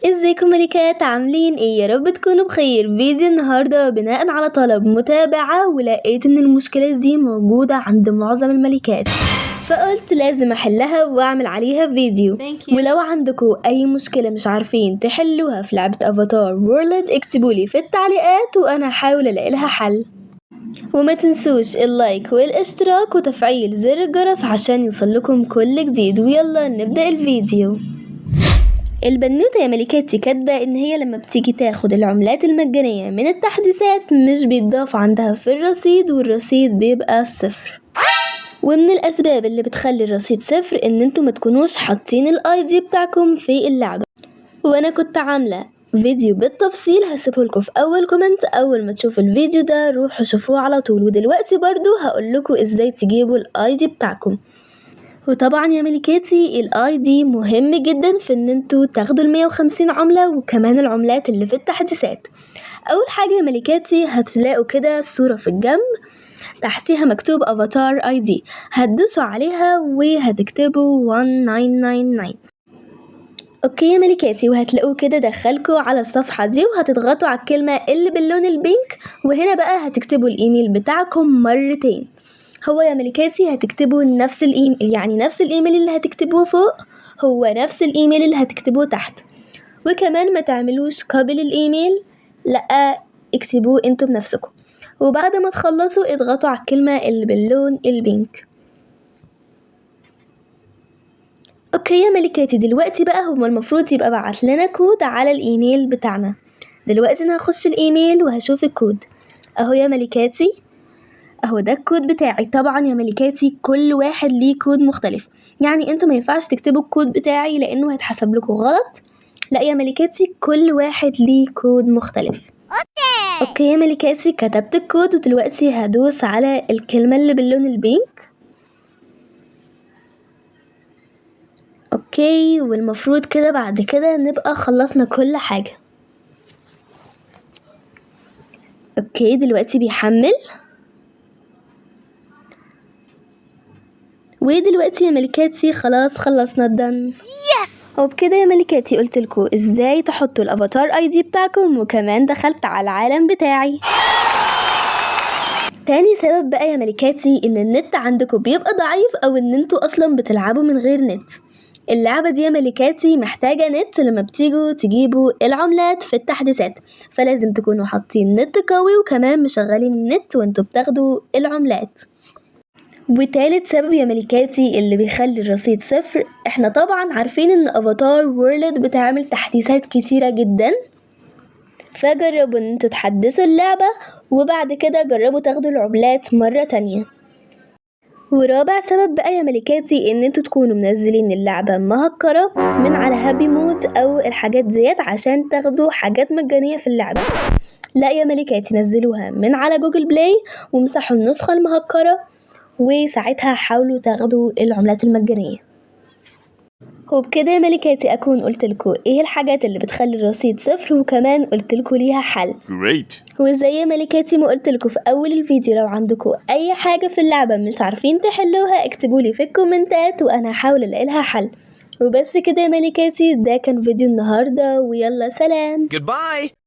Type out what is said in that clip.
ازيكم ملكات، عاملين ايه؟ يا رب تكونوا بخير. فيديو النهارده بناء على طلب متابعة، ولقيت ان المشكلة دي موجودة عند معظم الملكات، فقلت لازم احلها واعمل عليها فيديو. ولو عندكم اي مشكلة مش عارفين تحلوها في لعبة افاتار وورلد اكتبولي في التعليقات وانا هحاول الاقي لها حل. وما تنسوش اللايك والاشتراك وتفعيل زر الجرس عشان يوصلكم كل جديد. ويلا نبدأ الفيديو. البنوتة يا ملكاتي كاتبة ان هي لما بتيجي تاخد العملات المجانية من التحديثات مش بيتضاف عندها في الرصيد، والرصيد بيبقى 0. ومن الاسباب اللي بتخلي الرصيد 0 ان انتوا ما تكونوش حاطين الاي دي بتاعكم في اللعبة. وانا كنت عاملة فيديو بالتفصيل هسيبهولكوا في اول كومنت، اول ما تشوفوا الفيديو ده روحوا شوفوه على طول. ودلوقتي برضو هقولكوا ازاي تجيبوا الاي دي بتاعكم. وطبعا يا ملكاتي الاي دي مهم جدا في ان انتوا تاخدوا 150 عملة وكمان العملات اللي في التحديثات. اول حاجة يا ملكاتي هتلاقوا كده صورة في الجنب تحتيها مكتوب افاتار اي دي، هتدوسوا عليها وهتكتبوا 1999. اوكي يا ملكاتي، وهتلاقوا كده دخلكوا على الصفحة دي وهتضغطوا على الكلمة اللي باللون البينك، وهنا بقى هتكتبوا الايميل بتاعكم مرتين. هو يا ملكاتي هتكتبوا نفس الايميل، يعني نفس الايميل اللي هتكتبوه فوق هو نفس الايميل اللي هتكتبوه تحت. وكمان ما تعملوش كوبي للايميل، لا اكتبوه انتوا بنفسكم. وبعد ما تخلصوا اضغطوا على الكلمة اللي باللون البينك. اوكي يا ملكاتي، دلوقتي بقى هما المفروض يبقى بعت لنا كود على الايميل بتاعنا. دلوقتي انا هخش الايميل وهشوف الكود اهو يا ملكاتي، اهو ده الكود بتاعي. طبعا يا ملكاتي كل واحد ليه كود مختلف، يعني انتوا ما ينفعش تكتبوا الكود بتاعي لانه هيتحسب لكم غلط. لا يا ملكاتي كل واحد ليه كود مختلف. اوكي يا ملكاتي كتبت الكود، ودلوقتي هدوس على الكلمة اللي باللون البينك. اوكي، والمفروض كده بعد كده نبقى خلصنا كل حاجة. اوكي دلوقتي بيحمل، ودلوقتي يا ملكاتي خلاص خلصنا الدن. وبكده يا ملكاتي قلتلكوا ازاي تحطوا الافاتار اي دي بتاعكم، وكمان دخلت على العالم بتاعي. تاني سبب بقى يا ملكاتي ان النت عندكم بيبقى ضعيف او ان انتوا اصلا بتلعبوا من غير نت. اللعبة دي يا ملكاتي محتاجة نت لما بتيجوا تجيبوا العملات في التحديثات، فلازم تكونوا حاطين نت قوي وكمان مشغلين النت وانتوا بتاخدوا العملات. وتالت سبب يا ملكاتي اللي بيخلي الرصيد 0، احنا طبعا عارفين ان افاتار وورلد بتعمل تحديثات كتيرة جدا، فجربوا ان انتوا تحدثوا اللعبة وبعد كده جربوا تاخدوا العملات مرة تانية. ورابع سبب بقى يا ملكاتي ان انتوا تكونوا منزلين اللعبة مهكرة من على هابي مود او الحاجات ديت عشان تاخدوا حاجات مجانية في اللعبة. لا يا ملكاتي نزلوها من على جوجل بلاي ومسحوا النسخة المهكرة، وساعتها حاولوا تاخدوا العملات المجانية. وبكده يا ملكاتي اكون قلتلكوا ايه الحاجات اللي بتخلي الرصيد 0، وكمان قلتلكوا ليها حل. وزي يا ملكاتي ما قلتلكوا في اول الفيديو، لو عندكوا اي حاجة في اللعبة مش عارفين تحلوها اكتبولي في الكومنتات وانا هحاول الاقي لها حل. وبس كده يا ملكاتي، ده كان فيديو النهاردة، ويلا سلام. Goodbye.